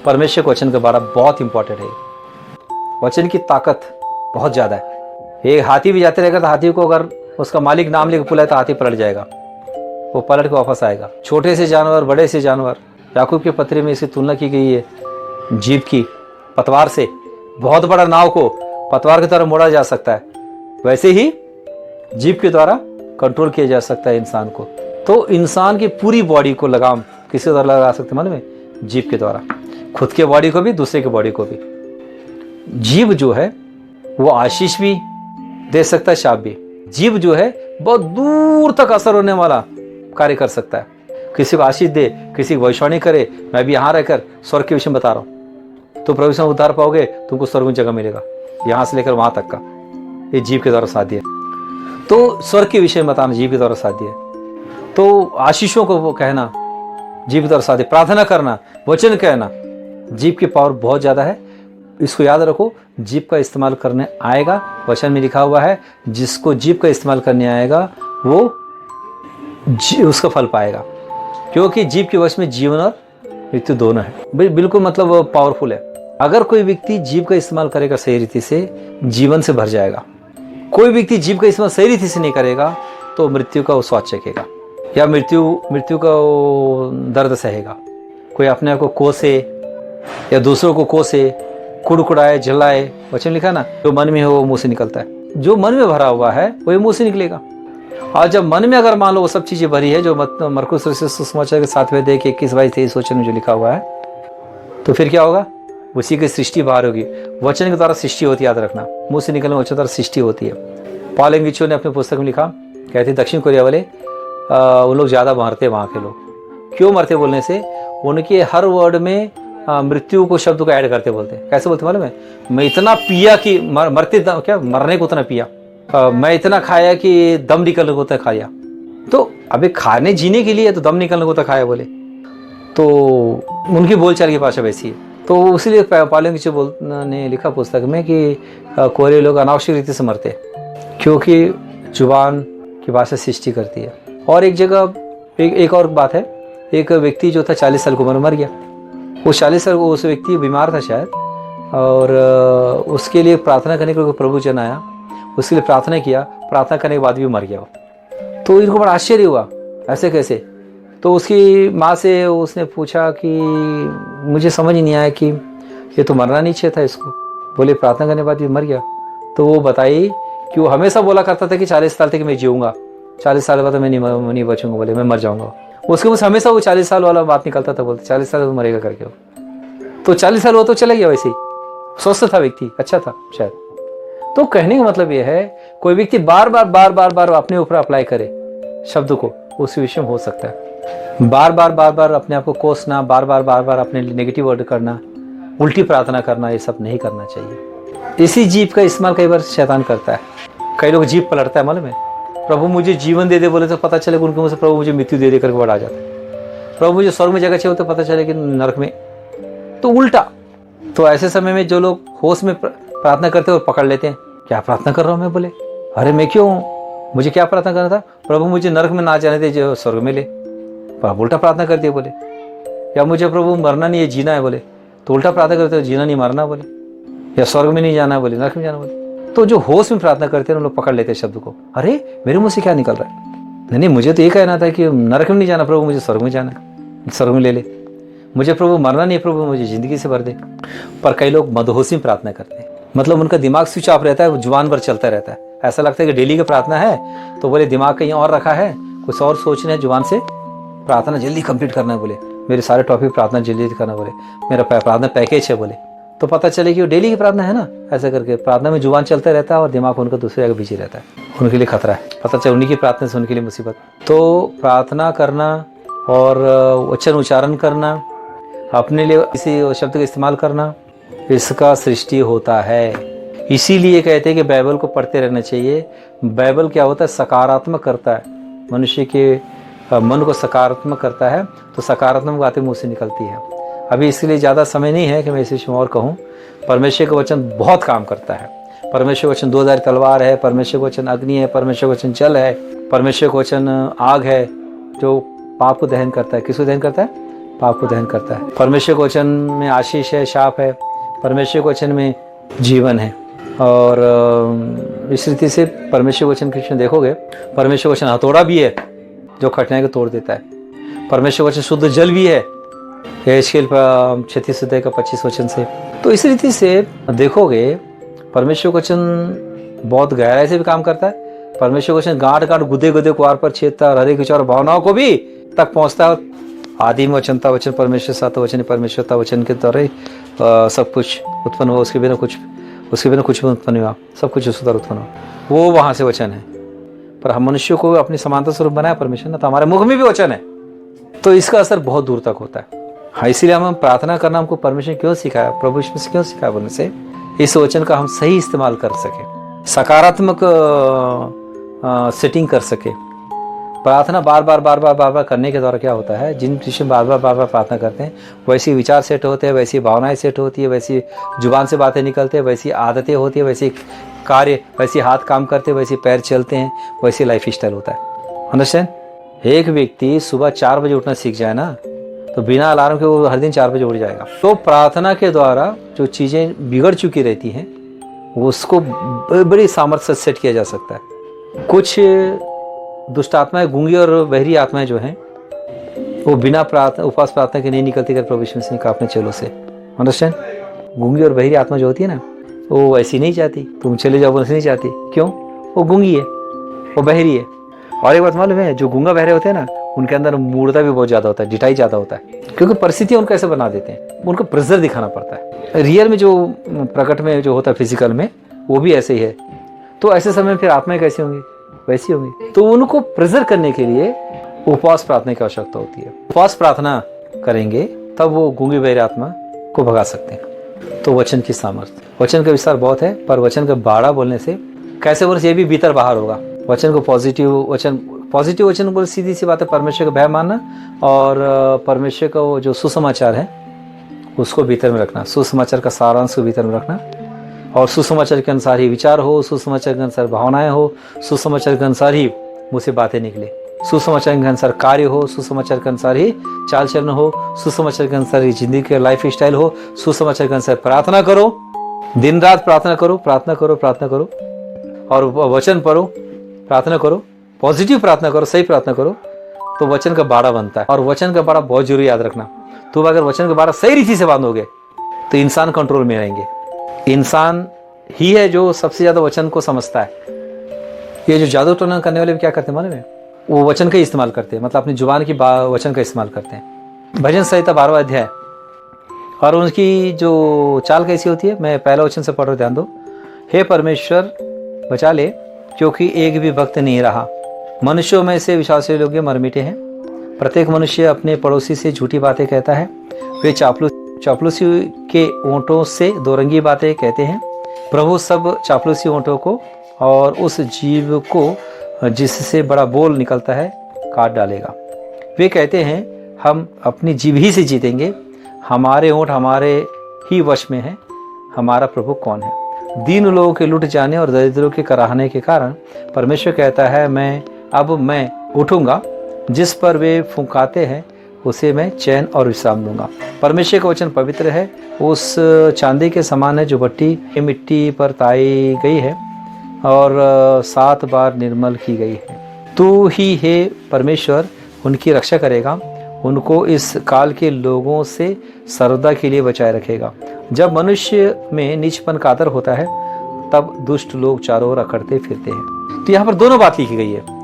परमेश्वर के वचन के बारे में बहुत इंपॉर्टेंट है। वचन की ताकत बहुत ज़्यादा है। एक हाथी भी जाते रहेगा तो हाथी को अगर उसका मालिक नाम लेकर बुलाए तो हाथी पलट जाएगा, वो पलट के वापस आएगा। छोटे से जानवर, बड़े से जानवर, याकूब के पत्री में इसकी तुलना की गई है जीभ की पतवार से। बहुत बड़ा नाव को पतवार की तरह मोड़ा जा सकता है, वैसे ही जीभ के द्वारा कंट्रोल किया जा सकता है इंसान को। तो इंसान की पूरी बॉडी को लगाम किसी द्वारा लगा सकते मन में? जीभ के द्वारा, खुद के बॉडी को भी, दूसरे के बॉडी को भी। जीभ जो है वो आशीष भी दे सकता है, शाप भी। जीभ जो है बहुत दूर तक असर होने वाला कार्य कर सकता है। किसी को आशीष दे, किसी को भविष्यवाणी करे। मैं भी यहाँ रहकर स्वर्ग के विषय में बता रहा हूँ, तो प्रभु से उद्धार पाओगे, तुमको स्वर्ग में जगह मिलेगा, यहाँ से लेकर वहां तक का। ये जीभ के द्वारा साध्य है। तो स्वर्ग के विषय में बताना जीभ के द्वारा साध्य है। तो आशीषों को वो कहना जीभ के द्वारा साध्य। प्रार्थना करना, वचन कहना, जीभ की पावर बहुत ज्यादा है। इसको याद रखो, जीभ का इस्तेमाल करने आएगा। वचन में लिखा हुआ है जिसको जीभ का इस्तेमाल करने आएगा वो उसका फल पाएगा, क्योंकि जीभ के वश में जीवन और मृत्यु दोनों है। बिल्कुल मतलब पावरफुल है। अगर कोई व्यक्ति जीभ का इस्तेमाल करेगा सही रीति से, जीवन से भर जाएगा। कोई व्यक्ति जीभ का इस्तेमाल सही रीति से नहीं करेगा तो मृत्यु का वो स्वाद चखेगा, या मृत्यु का वो दर्द सहेगा। कोई अपने आप को कोसे या दूसरों को कोसे, कुड़कुड़ाए, जलाए। वचन लिखा ना, जो मन में हो वो मुंह से निकलता है। जो मन में भरा हुआ है वही मुंह से निकलेगा। और जब मन में अगर मान लो वो सब चीजें भरी है, जो मरकुस सुसमाचार के 7वें अध्याय के 21-22-23 वचन में जो लिखा हुआ है, तो फिर क्या होगा? उसी की सृष्टि बाहर होगी। वचन के द्वारा सृष्टि होती है, याद रखना। मुंह से निकलने वचन द्वारा सृष्टि होती है। पॉल एंगिचो ने अपने पुस्तक में लिखा, कहते दक्षिण कोरिया वाले उन लोग ज्यादा मरते, वहां के लोग क्यों मरते बोलने से, उनके हर वर्ड में मृत्यु को शब्द को ऐड करते बोलते। कैसे बोलते मालूम है? मैं इतना पिया कि मरने को उतना पिया। मैं इतना खाया कि दम निकलने को उतना खाया। तो अबे खाने जीने के लिए तो दम निकलने को उतना खाया बोले। तो उनकी बोलचाल की भाषा वैसी है। तो इसीलिए पालेंगे जो ने लिखा पुस्तक में कि कोरे लोग अनावश्यक रीति से मरते, क्योंकि जुबान की भाषा सृष्टि करती है। और एक जगह एक और बात है, एक व्यक्ति जो था 40 साल की उम्र में मर गया। वो 40 साल उस व्यक्ति बीमार था शायद, और उसके लिए प्रार्थना करने के लिए प्रभु जन आया, उसके लिए प्रार्थना किया। प्रार्थना करने के बाद भी मर गया। तो इनको बड़ा आश्चर्य हुआ, ऐसे कैसे? तो उसकी माँ से उसने पूछा कि मुझे समझ नहीं आया कि ये तो मरना नहीं चाहिए था इसको। बोले प्रार्थना करने के बाद भी मर गया। तो वो बताई कि वो हमेशा बोला करता था कि 40 साल तक मैं जीऊँगा, 40 साल बाद मैं नहीं बचूंगा, बोले मैं मर जाऊँगा। उसके मुझसे हमेशा वो 40 साल वाला बात निकलता था, बोलते 40 साल तो मरेगा करके। वो तो 40 साल वो तो चला गया, वैसे ही स्वस्थ था व्यक्ति, अच्छा था शायद। तो कहने का मतलब ये है, कोई व्यक्ति बार बार अपने ऊपर अप्लाई करे शब्द को, उस विषय में हो सकता है। बार बार अपने आप को कोसना, बार बार अपने नेगेटिव वर्ड करना, उल्टी प्रार्थना करना, ये सब नहीं करना चाहिए। इसी जीभ का इस्तेमाल कई बार शैतान करता है। कई लोग जीभ पलटता है मालूम है। प्रभु मुझे जीवन दे दे बोले तो पता चले उनके मुंह से प्रभु मुझे मृत्यु दे दे करके बढ़ा जाता है। प्रभु मुझे स्वर्ग में जगह चाहिए तो पता चले कि नरक में, तो उल्टा। तो ऐसे समय में जो लोग होश में प्रार्थना करते हैं और पकड़ लेते हैं, क्या प्रार्थना कर रहा हूं मैं? बोले अरे मैं क्यों, मुझे क्या प्रार्थना करना था? प्रभु मुझे नरक में ना जाने दे, जो स्वर्ग में ले। उल्टा प्रार्थना कर दिया बोले। या मुझे प्रभु मरना नहीं है, जीना है बोले, तो उल्टा प्रार्थना करते हो, जीना नहीं मरना बोले। या स्वर्ग में नहीं जाना है बोले, नरक में जाना बोले। तो जो होश में प्रार्थना करते हैं उन लोग पकड़ लेते हैं शब्द को, अरे मेरे मुंह से क्या निकल रहा है? नहीं, मुझे तो ये कहना था कि नरक में नहीं जाना प्रभु, मुझे स्वर्ग में जाना है, स्वर्ग में ले ले। मुझे प्रभु मरना नहीं है प्रभु, मुझे जिंदगी से भर दे। पर कई लोग मदहोशी में प्रार्थना करते हैं, मतलब उनका दिमाग स्विच ऑफ रहता है, जुबान पर चलता रहता है। ऐसा लगता है कि डेली की प्रार्थना है, तो बोले दिमाग कहीं और रखा है, कुछ और सोचना है, जुबान से प्रार्थना जल्दी कंप्लीट करना है बोले, मेरे सारे टॉपिक प्रार्थना जल्दी करना बोले, मेरा प्रार्थना पैकेज है बोले। तो पता चले कि वो डेली की प्रार्थना है ना। ऐसा करके प्रार्थना में जुबान चलता रहता है और दिमाग उनका दूसरे जगह बिजी रहता है। उनके लिए खतरा है, पता चले उन्हीं की प्रार्थना से उनके लिए मुसीबत। तो प्रार्थना करना और वचन उच्चारण करना, अपने लिए किसी शब्द का इस्तेमाल करना, इसका सृष्टि होता है। इसीलिए कहते हैं कि बाइबल को पढ़ते रहना चाहिए। बाइबल क्या होता है? सकारात्मक करता है, मनुष्य के मन को सकारात्मक करता है। तो सकारात्मक बातें मुंह से निकलती है। अभी इसके लिए ज़्यादा समय नहीं है कि मैं इस विषय में और कहूँ। परमेश्वर का वचन बहुत काम करता है। परमेश्वर का वचन 2000 तलवार है, परमेश्वर का वचन अग्नि है, परमेश्वर का वचन जल है, परमेश्वर का वचन आग है जो पाप को दहन करता है। किसको दहन करता है? पाप को दहन करता है। परमेश्वर के वचन में आशीष है, शाप है, परमेश्वर के वचन में जीवन है। और इस रीति से परमेश्वर के वचन कृष्ण देखोगे, परमेश्वर के वचन हथौड़ा भी है जो कठिनाई को तोड़ देता है। परमेश्वर के वचन शुद्ध जल भी है, यहेजकेल 36 अध्याय का 25 वचन से। तो इस रीति से देखोगे परमेश्वर का वचन बहुत गहराई से भी काम करता है। परमेश्वर का वचन गांठ गांठ गुदे गुदे को आर पर छेदता है और हरेक विचार भावनाओं को भी तक पहुंचता है। आदि में वचनता वचन परमेश्वर साथ वचन परमेश्वरता वचन के द्वारा सब कुछ उत्पन्न हुआ, उसके बिना कुछ भी उत्पन्न हुआ, सब कुछ उसी द्वारा उत्पन्न हुआ, वो वहां से वचन है। पर हम मनुष्यों को अपनी समानता स्वरूप बनाया परमेश्वर ने, तो हमारे मुख में भी वचन है, तो इसका असर बहुत दूर तक होता है। हाँ, इसीलिए हम प्रार्थना करना हमको परमेश्वर क्यों सिखाया, प्रभु यीशु मसीह क्यों सिखाया बोलने से इस वचन का हम सही इस्तेमाल कर सके, सकारात्मक सेटिंग कर सके। प्रार्थना बार बार करने के द्वारा क्या होता है, जिन विषय बार बार प्रार्थना करते हैं वैसी विचार सेट होते हैं, वैसी भावनाएं सेट होती है, वैसी जुबान से बातें निकलते हैं, वैसी आदतें होती है, वैसी कार्य, वैसी हाथ काम करते हैं, वैसे पैर चलते हैं, वैसी लाइफ स्टाइल होता है। अंडरस्टैंड? एक व्यक्ति सुबह 4 बजे उठना सीख जाए ना, तो बिना अलार्म के वो हर दिन 4 बजे उठ जाएगा। तो प्रार्थना के द्वारा जो चीज़ें बिगड़ चुकी रहती हैं उसको बड़ी सामर्थ्य से सेट किया जा सकता है। कुछ दुष्ट आत्माएं, गूंगी और बहरी आत्माएं जो हैं वो बिना उपवास प्रार्थना के नहीं निकलती कर प्रभु यीशु मसीह ने कहा अपने चेलों से। अंडरस्टैंड? गूंगी और बहरी आत्मा जो होती है ना, वो वैसी नहीं चाहती तुम चले जाओ, वैसे नहीं चाहती। क्यों? वो गूंगी है, वो बहरी है। और एक बात मालूम है, जो गूंगा बहरे होते हैं ना, उनके अंदर मूर्ता भी बहुत ज़्यादा होता है, डिटाई ज़्यादा होता है, क्योंकि परिस्थितियाँ उनको ऐसे बना देते हैं, उनको प्रेशर दिखाना पड़ता है। रियल में जो प्रकट में जो होता है फिजिकल में, वो भी ऐसे ही है। तो ऐसे समय फिर आत्माएं कैसी होंगी? वैसी होंगी। तो उनको प्रेशर करने के लिए उपवास प्रार्थना की आवश्यकता होती है। उपवास प्रार्थना करेंगे तब वो गूंगी बहरी आत्मा को भगा सकते हैं। तो वचन की सामर्थ्य, वचन का विस्तार बहुत है, पर वचन का बाड़ा बोलने से कैसे बोलने से ये भी भीतर बाहर होगा। वचन को पॉजिटिव वचन बोल, सीधी सी बात है, परमेश्वर का भय मानना और परमेश्वर का वो जो सुसमाचार है उसको भीतर में रखना, सुसमाचार का सारांश को भीतर में रखना, और सुसमाचार के अनुसार ही विचार हो, सुसमाचार के अनुसार भावनाएं हो, सुसमाचार के अनुसार ही मुँह से बातें निकले, सुसमाचार के अनुसार कार्य हो, सुसमाचार के अनुसार ही चाल चलन हो, सुसमाचार के अनुसार ही जिंदगी का लाइफ स्टाइल हो, सुसमाचार के अनुसार प्रार्थना करो, दिन रात प्रार्थना करो और वचन पढ़ो, प्रार्थना करो, पॉजिटिव प्रार्थना करो, सही प्रार्थना करो, तो वचन का बाड़ा बनता है। और वचन का बाड़ा बहुत जरूरी याद रखना। तो अगर वचन का बाड़ा सही रीति से बांधोगे तो इंसान कंट्रोल में रहेंगे। इंसान ही है जो सबसे ज्यादा वचन को समझता है। ये जो जादू टोना करने वाले क्या करते हैं मालूम है? वो वचन का इस्तेमाल करते हैं, मतलब अपनी जुबान की वचन का इस्तेमाल करते हैं। भजन संहिता 12वां अध्याय, और उनकी जो चाल कैसी होती है, मैं पहला वचन से पढ़ रहा हूं, ध्यान दो। हे परमेश्वर बचा ले, क्योंकि एक भी भक्त नहीं रहा। मनुष्यों में से विश्वास योग्य मर मिटे हैं। प्रत्येक मनुष्य अपने पड़ोसी से झूठी बातें कहता है। वे चापलूसी के ओंठों से दोरंगी बातें कहते हैं। प्रभु सब चापलूसी ओंठों को और उस जीव को जिससे बड़ा बोल निकलता है काट डालेगा। वे कहते हैं हम अपनी जीभ ही से जीतेंगे, हमारे ओंठ हमारे ही वश में है, हमारा प्रभु कौन है। दीन लोगों के लुट जाने और दरिद्रों के कराहने के कारण परमेश्वर कहता है मैं उठूंगा, जिस पर वे फुंकाते हैं उसे मैं चैन और विश्राम दूंगा। परमेश्वर का वचन पवित्र है, उस चांदी के समान है जो भट्टी मिट्टी पर ताई गई है और 7 बार निर्मल की गई है। तू ही हे परमेश्वर उनकी रक्षा करेगा, उनको इस काल के लोगों से सर्वदा के लिए बचाए रखेगा। जब मनुष्य में नीचपन का आदर होता है तब दुष्ट लोग चारों ओर अकड़ते फिरते हैं। तो यहाँ पर दोनों बात लिखी गई है।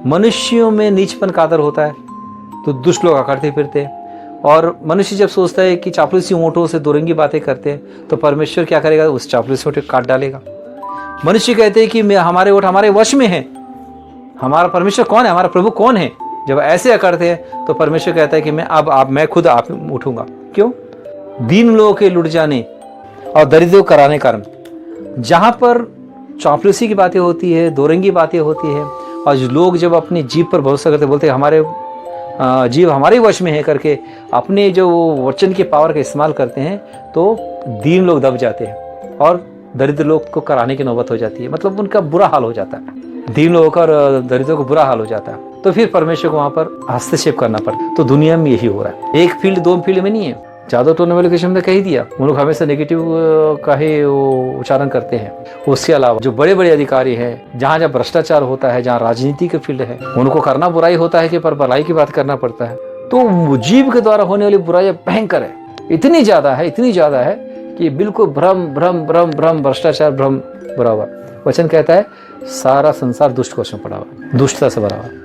मनुष्यों में नीचपन का आदर होता है तो दुष्ट लोग अकड़ते फिरते हैं, और मनुष्य जब सोचता है कि चापलूसी ओंठों से दोरंगी बातें करते हैं तो परमेश्वर क्या करेगा, उस चापलूसी ओंठ काट डालेगा। मनुष्य कहते हैं कि हमारे ओंठ हमारे वश में है, हमारा परमेश्वर कौन है, हमारा प्रभु कौन है। जब ऐसे अकड़ते हैं तो परमेश्वर कहता है कि मैं खुद आप उठूंगा। क्यों? दीन लोगों के लुट जाने और दरिद्रों कराने कारण। जहां पर चापलूसी की बातें होती है, दोरंगी बातें होती है, और लोग जब अपनी जीभ पर भरोसा करते, बोलते हमारे जीव हमारे वश में है करके अपने जो वचन के पावर का इस्तेमाल करते हैं, तो दीन लोग दब जाते हैं और दरिद्र लोग को कराने की नौबत हो जाती है। मतलब उनका बुरा हाल हो जाता है, दीन लोगों का और दरिद्रों को बुरा हाल हो जाता है। तो फिर परमेश्वर को वहां पर हस्तक्षेप करना पड़ता। तो दुनिया में यही हो रहा है, एक फील्ड दो फील्ड में नहीं है। ज्यादा टोने वाले कृष्ण ने कही दिया, उन लोग हमेशा नेगेटिव का ही उच्चारण करते हैं। उसके अलावा जो बड़े बड़े अधिकारी हैं, जहाँ जहाँ भ्रष्टाचार होता है, जहाँ राजनीति के फील्ड है, उनको करना बुराई होता है कि पर भलाई की बात करना पड़ता है। तो जीव के द्वारा होने वाली बुराई भयंकर है, इतनी ज्यादा है कि बिल्कुल भ्रम भ्रम भ्रम भ्रम भ्रष्टाचार भ्रम भरा हुआ। वचन कहता है सारा संसार दुष्ट कोष में पड़ा हुआ, दुष्टता से भरा हुआ।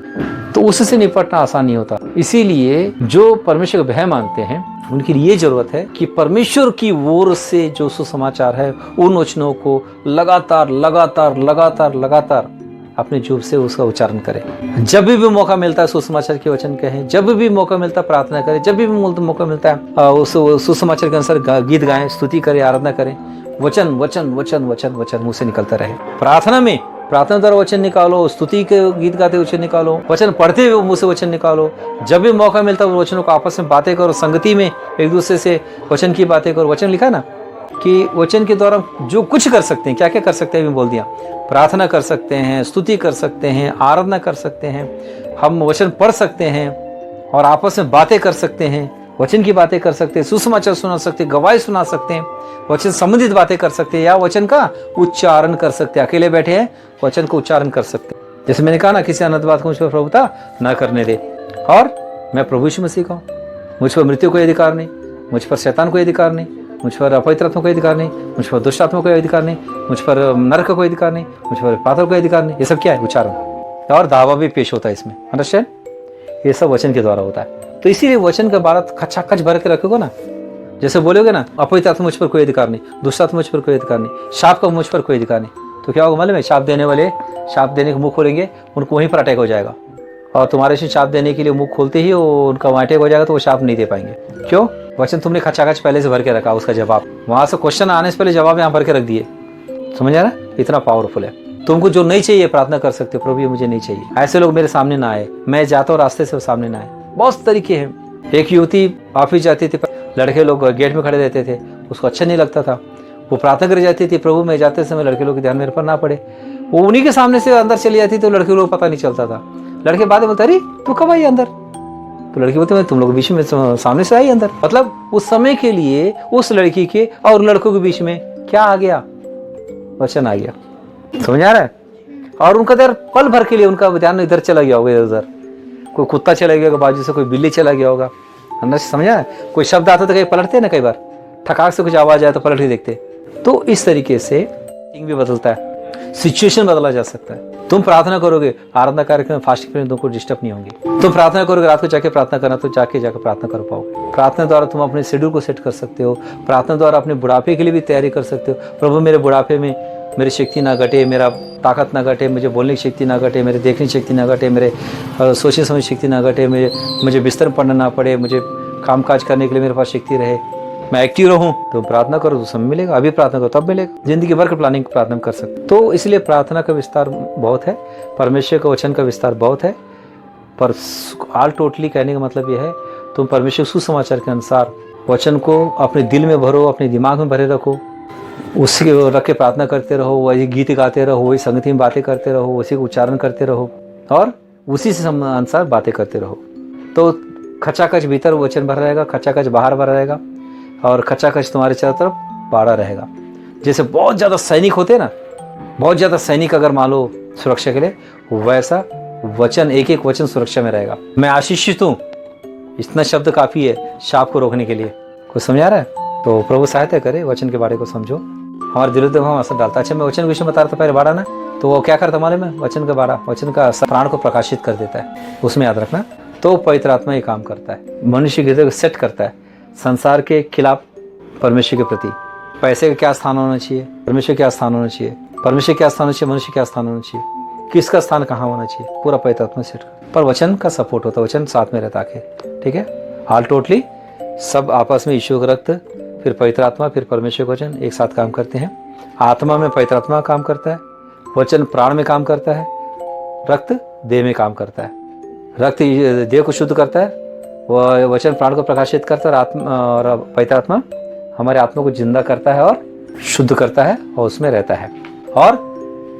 तो उससे निपटना आसान नहीं होता। इसीलिए जो परमेश्वर का भय मानते हैं उनकी ये जरूरत है कि परमेश्वर की ओर से जो सुसमाचार है उन वचनों को लगातार लगातार लगातार लगातार अपने जीव से उसका उच्चारण करें। जब भी मौका मिलता है सुसमाचार के वचन कहें, जब भी मौका मिलता है प्रार्थना करें, जब भी मौका मिलता है उस सुसमाचार के अनुसार गीत गाएं, स्तुति करें, आराधना करें। वचन वचन वचन वचन वचन मुंह से निकलता रहे। प्रार्थना द्वारा वचन निकालो, स्तुति के गीत गाते वचन निकालो, वचन पढ़ते हुए मुंह से वचन निकालो। जब भी मौका मिलता है वचनों को आपस में बातें करो, संगति में एक दूसरे से वचन की बातें करो। वचन लिखा ना कि वचन के द्वारा जो कुछ कर सकते हैं, क्या क्या कर सकते हैं भी बोल दिया। प्रार्थना कर सकते हैं, स्तुति कर सकते हैं, आराधना कर सकते हैं, हम वचन पढ़ सकते हैं और आपस में बातें कर सकते हैं, वचन की बातें कर सकते हैं, सुसमाचार सुना सकते हैं, गवाही सुना सकते हैं, वचन संबंधित बातें कर सकते हैं या वचन का उच्चारण कर सकते हैं। अकेले बैठे हैं वचन को उच्चारण कर सकते हैं। जैसे मैंने कहा ना, किसी अनंत बात को मुझ पर प्रभुता न करने दे। और मैं प्रभु यीशु मसीह का हूं, मुझ पर मृत्यु कोई अधिकार नहीं, मुझ पर शैतान कोई अधिकार नहीं, मुझ पर अपवित्र आत्मा कोई अधिकार नहीं, मुझ पर दुष्ट आत्मा कोई अधिकार नहीं, मुझ पर नरक का कोई अधिकार नहीं, मुझ पर पाताल कोई अधिकार नहीं। ये सब क्या है? उच्चारण। और दावा भी पेश होता है इसमें, अंडरस्टैंड? ये सब वचन के द्वारा होता है। तो इसीलिए वचन का बात खचा खच भर के रखोगे ना, जैसे बोलोगे ना अपवित्र आत्मा मुझ पर कोई अधिकार नहीं, दुष्ट आत्मा मुझ पर कोई अधिकार नहीं, शाप का मुझ पर कोई अधिकार नहीं, तो क्या होगा मालूम है? शाप देने वाले शाप देने का मुंह खोलेंगे, उनको वहीं पर अटैक हो जाएगा। और तुम्हारे से शाप देने के लिए मुंह खोलते ही उनका अटैक हो जाएगा, तो वो शाप नहीं दे पाएंगे। क्यों? वचन तुमने खचाखच पहले से भर के रखा, उसका जवाब वहां से क्वेश्चन आने से पहले जवाब यहाँ भर के रख दिए। समझ आ रहा है? इतना पावरफुल है। तुमको जो नहीं चाहिए प्रार्थना कर सकते हो, प्रभु ये मुझे नहीं चाहिए। ऐसे लोग मेरे सामने ना आए, मैं जाता हूँ रास्ते से, वो सामने ना आए। बहुत तरीके हैं। एक युवती ऑफिस जाती थी, लड़के लोग गेट में खड़े रहते थे, उसको अच्छा नहीं लगता था। वो प्रार्थना कर जाती थी, प्रभु मैं जाते समय लड़के लोग के ध्यान मेरे पर ना पड़े। वो उन्हीं के सामने से अंदर चली जाती, तो लड़के लोग पता नहीं चलता था। लड़के बाद में बोलते अरे तू कब आई अंदर? तो लड़की बोलते मैं तुम लोग बीच में सामने से आई अंदर। मतलब उस समय के लिए उस लड़की के और लड़कों के बीच में क्या आ गया? वचन आ गया। समझ आ रहा है? और उनका इधर पल भर के लिए उनका ध्यान इधर चला गया होगा, इधर कोई कुत्ता चला गया होगा बाजू से, कोई बिल्ली चला गया होगा अंदर से। समझा है? कोई शब्द आता तो कहीं पलटते ना, कई बार ठकाक से कुछ आवाज आए तो पलट के देखते। तो इस तरीके से थिंग भी बदलता है, सिचुएशन बदला जा सकता है। तुम प्रार्थना करोगे, आराधना कार्यक्रम फास्टिंग में तुमको डिस्टर्ब नहीं होंगी। तुम प्रार्थना करोगे, रात को जाके प्रार्थना करना, तो जाके प्रार्थना कर पाओगे। प्रार्थना द्वारा तुम अपने शेड्यूल को सेट कर सकते हो। प्रार्थना द्वारा अपने बुढ़ापे के लिए भी तैयारी कर सकते हो। प्रभु मेरे बुढ़ापे में मेरी शक्ति ना घटे, मेरा ताकत ना घटे, मुझे बोलने की शक्ति ना घटे, मेरे देखने की शक्ति ना घटे, मेरे सोचने समझ शक्ति ना घटे, मुझे बिस्तर में पढ़ना ना पड़े, मुझे काम काज करने के लिए मेरे पास शक्ति रहे, मैं एक्टिव रहूं। तो प्रार्थना करो तो समय मिलेगा, अभी प्रार्थना करो तब मिलेगा। जिंदगी भर की प्लानिंग प्रार्थना कर सकते। तो इसलिए प्रार्थना का विस्तार बहुत है, परमेश्वर के वचन का विस्तार बहुत है। पर ऑल टोटली कहने का मतलब यह है, तुम परमेश्वर सुसमाचार के अनुसार वचन को अपने दिल में भरो, अपने दिमाग में भरे रखो, उसी रख के प्रार्थना करते रहो, वही गीत गाते रहो, वही संगति में बातें करते रहो, उसी को उच्चारण करते रहो और उसी से अनुसार बातें करते रहो। तो खचाखच भीतर वचन भरा रहेगा, खचाखच बाहर भरा रहेगा और खचाखच तुम्हारे चारों तरफ बाड़ा रहेगा। जैसे बहुत ज़्यादा सैनिक होते हैं ना, बहुत ज़्यादा सैनिक अगर मान लो सुरक्षा के लिए, वैसा वचन एक एक वचन सुरक्षा में रहेगा। मैं आशीषित हूँ, इतना शब्द काफ़ी है शाप को रोकने के लिए। कुछ समझ आ रहा है? तो प्रभु सहायता करे, वचन के बारे को समझो, हमारे दिलों में असर डालता। अच्छा, मैं वचन के विषय में बता रहा था पहले, बाड़ा ना, तो वो क्या करता मालूम है? वचन का बाड़ा वचन का प्राण को प्रकाशित कर देता है, उसमें याद रखना। तो पवित्र आत्मा ये काम करता है, मनुष्य के हृदय को सेट करता है संसार के खिलाफ परमेश्वर के प्रति। पैसे का क्या स्थान होना चाहिए, परमेश्वर क्या स्थान होना चाहिए, परमेश्वर क्या स्थान होना चाहिए, मनुष्य क्या स्थान होना चाहिए, किसका स्थान कहाँ होना चाहिए, पूरा पवित्र आत्मा सेट कर। पर वचन का सपोर्ट होता है, वचन साथ में रहता है। ठीक है? ऑल टोटली सब आपस में यीशु का रक्त, फिर पवित्र आत्मा, फिर परमेश्वर का वचन एक साथ काम करते हैं। आत्मा में पवित्र आत्मा काम करता है, वचन प्राण में काम करता है, रक्त देह में काम करता है। रक्त देह को शुद्ध करता है, वह वचन प्राण को प्रकाशित करता है, और पवित्र आत्मा हमारे आत्मा को जिंदा करता है और शुद्ध करता है और उसमें रहता है। और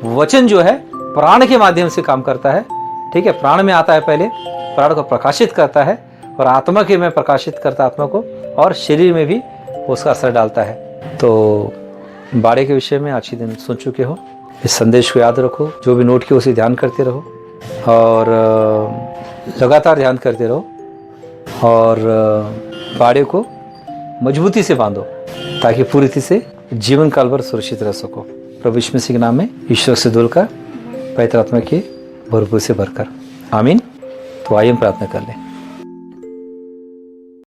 वचन जो है प्राण के माध्यम से काम करता है, ठीक है, प्राण में आता है पहले, प्राण को प्रकाशित करता है और आत्मा के में प्रकाशित करता है आत्मा को, और शरीर में भी उसका असर डालता है। तो बाड़े के विषय में आज ही दिन सुन चुके हो। इस संदेश को याद रखो, जो भी नोट किया उसे ध्यान करते रहो और लगातार ध्यान करते रहो और बाड़े को मजबूती से बांधो ताकि पूरी तरह से जीवन काल भर सुरक्षित रह सको। प्रभु यीशु मसीह के नाम में ईश्वर से दुलकर पवित्र आत्मा के भरपूर से भरकर, आमीन। तो आइए हम प्रार्थना कर लें।